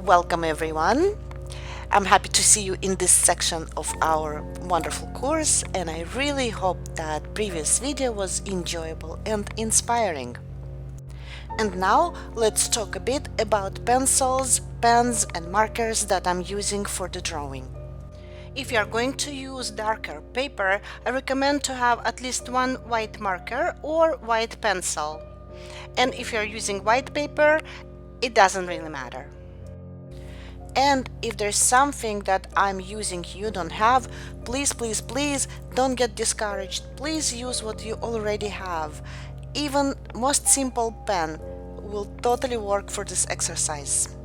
Welcome everyone. I'm happy to see you in this section of our wonderful course, and I really hope that previous video was enjoyable and inspiring. And now let's talk a bit about pencils, pens and markers that I'm using for the drawing. If you are going to use darker paper, I recommend to have at least one white marker or white pencil. And if you're using white paper, it doesn't really matter. And if there's something that I'm using you don't have, please don't get discouraged. Please use what you already have. Even most simple pen will totally work for this exercise.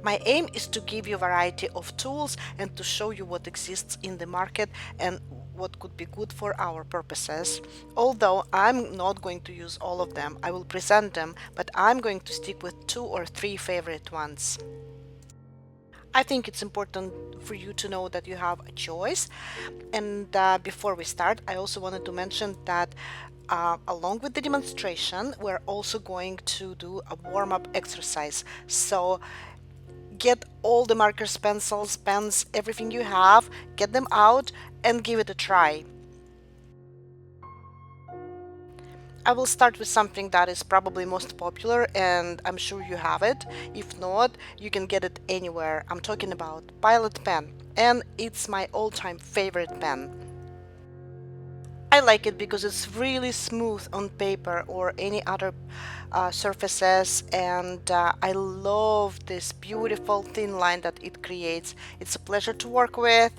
My aim is to give you a variety of tools and to show you what exists in the market and what could be good for our purposes. Although I'm not going to use all of them, I will present them, but I'm going to stick with 2 or 3 favorite ones. I think it's important for you to know that you have a choice. And before we start, I also wanted to mention that along with the demonstration, we're also going to do a warm-up exercise. So get all the markers, pencils, pens, everything you have, get them out and give it a try. I will start with something that is probably most popular, and I'm sure you have it. If not, you can get it anywhere. I'm talking about Pilot pen, and it's my all-time favorite pen. I like it because it's really smooth on paper or any other surfaces, and I love this beautiful thin line that it creates. It's a pleasure to work with,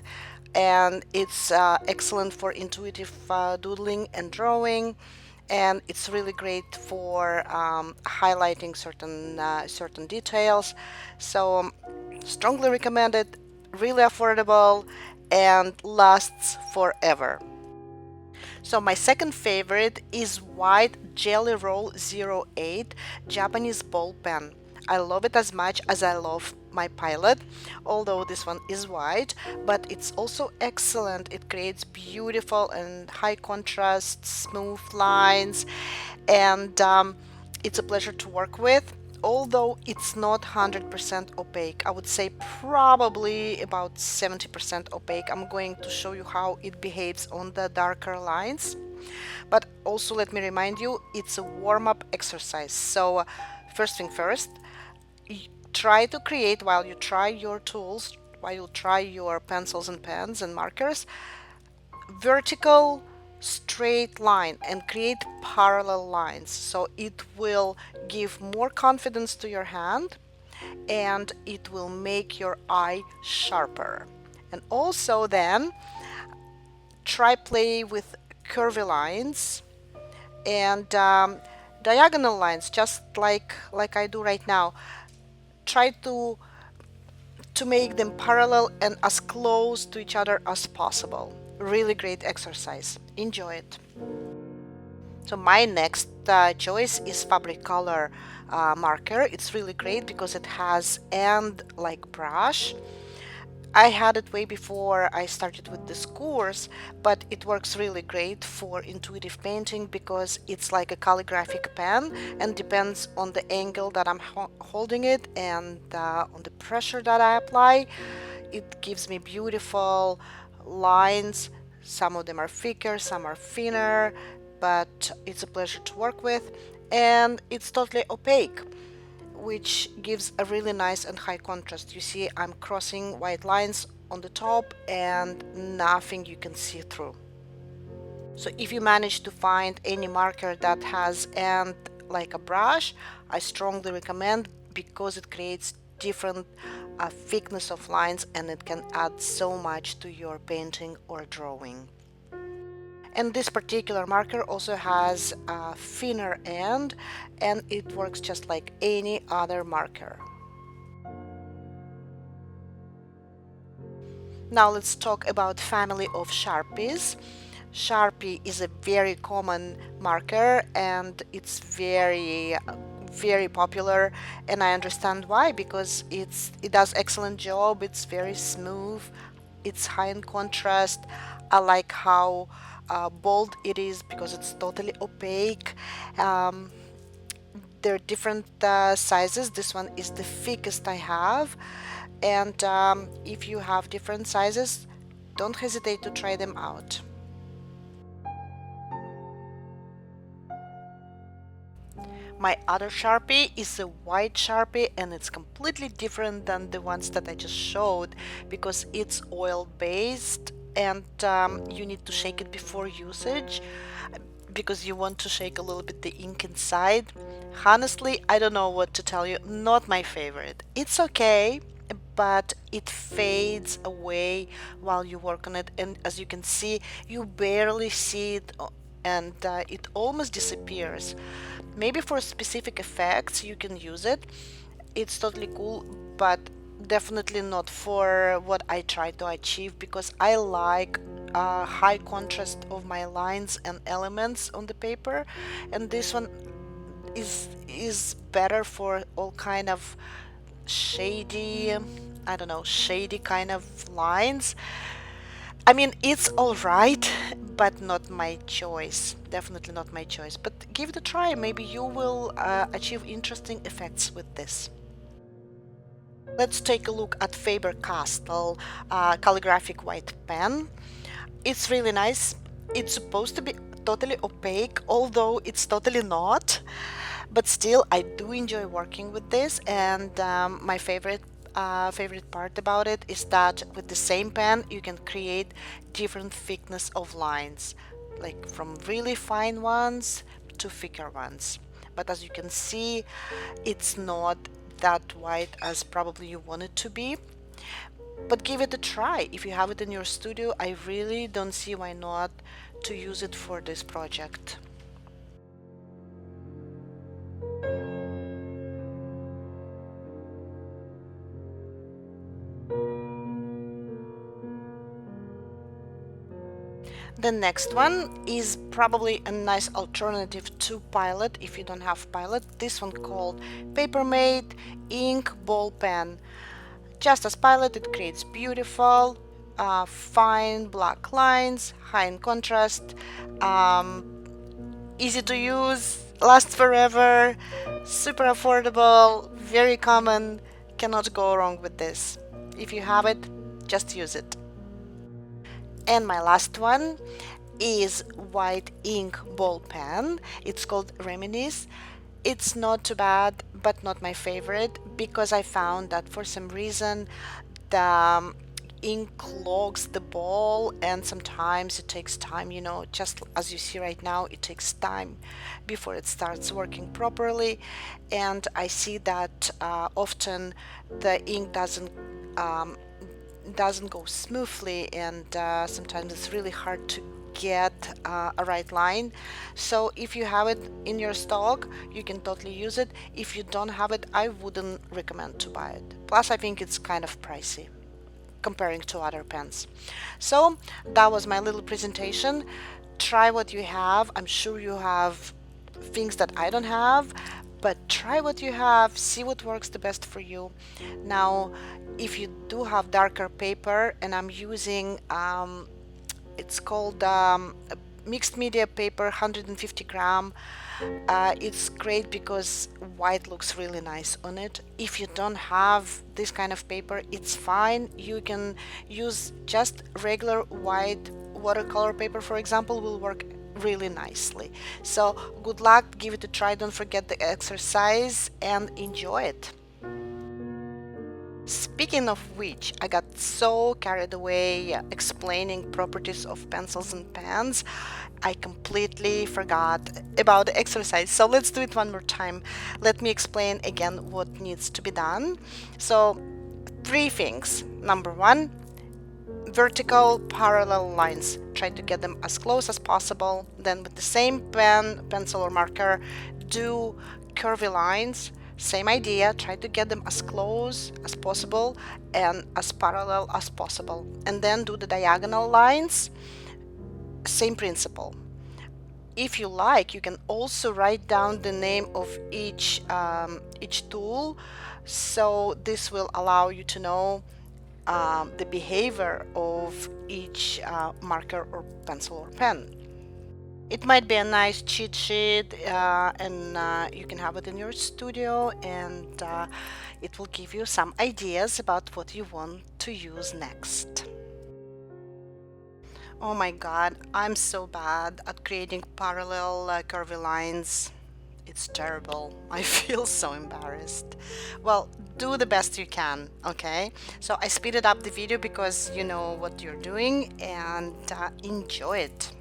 and it's excellent for intuitive doodling and drawing, and it's really great for highlighting certain details. So strongly recommended, really affordable, and lasts forever. So my second favorite is White Jelly Roll 08 Japanese ball pen. I love it as much as I love my Pilot, although this one is white, but it's also excellent. It creates beautiful and high contrast, smooth lines, and it's a pleasure to work with. Although it's not 100% opaque, I would say probably about 70% opaque. I'm going to show you how it behaves on the darker lines. But also let me remind you, it's a warm-up exercise. So first thing first, try to create, while you try your tools, while you try your pencils and pens and markers, vertical straight line and create parallel lines, so it will give more confidence to your hand and it will make your eye sharper. And also then try play with curvy lines and diagonal lines, just like I do right now. Try to make them parallel and as close to each other as possible. Really great exercise. Enjoy it. So my next choice is Fabric Color marker. It's really great because it has end like brush. I had it way before I started with this course, but it works really great for intuitive painting because it's like a calligraphic pen and depends on the angle that I'm holding it and on the pressure that I apply. It gives me beautiful lines. Some of them are thicker, some are thinner, but it's a pleasure to work with, and it's totally opaque, which gives a really nice and high contrast. You see, I'm crossing white lines on the top and nothing you can see through. So if you manage to find any marker that has end like a brush, I strongly recommend, because it creates different thickness of lines and it can add so much to your painting or drawing. And this particular marker also has a thinner end and it works just like any other marker. Now let's talk about family of Sharpies. Sharpie is a very common marker and it's very popular, and I understand why, because it does excellent job. It's very smooth, it's high in contrast. I like how bold it is because it's totally opaque. They're different sizes. This one is the thickest I have. And if you have different sizes, don't hesitate to try them out. My other Sharpie is a white Sharpie, and it's completely different than the ones that I just showed because it's oil based, and you need to shake it before usage because you want to shake a little bit the ink inside. Honestly, I don't know what to tell you. Not my favorite. It's okay, but it fades away while you work on it, and as you can see, you barely see it, and it almost disappears. Maybe for specific effects you can use it. It's totally cool, but definitely not for what I try to achieve because I like high contrast of my lines and elements on the paper, and this one is better for all kind of shady, I don't know, shady kind of lines. I mean, it's all right, but not my choice. Definitely not my choice. But give it a try. Maybe you will achieve interesting effects with this. Let's take a look at Faber-Castell calligraphic white pen. It's really nice. It's supposed to be totally opaque, although it's totally not. But still, I do enjoy working with this, and my favorite part about it is that with the same pen you can create different thickness of lines, like from really fine ones to thicker ones. But as you can see, it's not that white as probably you want it to be. But give it a try. If you have it in your studio, I really don't see why not to use it for this project. The next one is probably a nice alternative to Pilot if you don't have Pilot. This one called Papermate Ink Ball Pen. Just as Pilot, it creates beautiful, fine black lines, high in contrast, easy to use, lasts forever, super affordable, very common. Cannot go wrong with this. If you have it, just use it. And my last one is white ink ball pen. It's called Reminisce. It's not too bad, but not my favorite because I found that for some reason the ink clogs the ball, and sometimes it takes time, you know, just as you see right now, it takes time before it starts working properly. And I see that often the ink doesn't go smoothly, and sometimes it's really hard to get a right line. So if you have it in your stock, you can totally use it. If you don't have it, I wouldn't recommend to buy it. Plus, I think it's kind of pricey comparing to other pens. So that was my little presentation. Try what you have. I'm sure you have things that I don't have, but try what you have, see what works the best for you. Now, if you do have darker paper, and I'm using it's called mixed media paper, 150 gram. It's great because white looks really nice on it. If you don't have this kind of paper, it's fine. You can use just regular white watercolor paper, for example, will work really nicely. So good luck, give it a try, don't forget the exercise, and enjoy it. Speaking of which, I got so carried away explaining properties of pencils and pens, I completely forgot about the exercise. So let's do it one more time. Let me explain again what needs to be done. So, three things. Number one, vertical parallel lines. Try to get them as close as possible. Then with the same pen, pencil or marker, do curvy lines. Same idea, try to get them as close as possible and as parallel as possible. And then do the diagonal lines, same principle. If you like, you can also write down the name of each tool, so this will allow you to know the behavior of each marker or pencil or pen. It might be a nice cheat sheet, and you can have it in your studio, and it will give you some ideas about what you want to use next. Oh my god, I'm so bad at creating parallel curvy lines. It's terrible. I feel so embarrassed. Well, do the best you can, okay? So I speeded up the video because you know what you're doing, and enjoy it.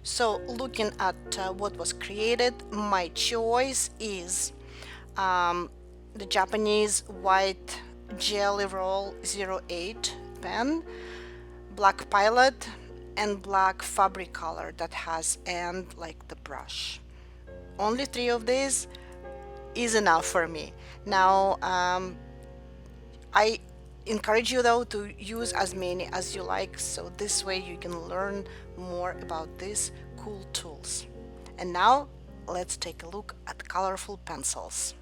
So, looking at what was created, my choice is the Japanese white Jelly Roll 08 pen, black Pilot, and black fabric color that has end like the brush. Only three of these is enough for me. Now, I encourage you though to use as many as you like, so this way you can learn more about these cool tools. And now let's take a look at colorful pencils.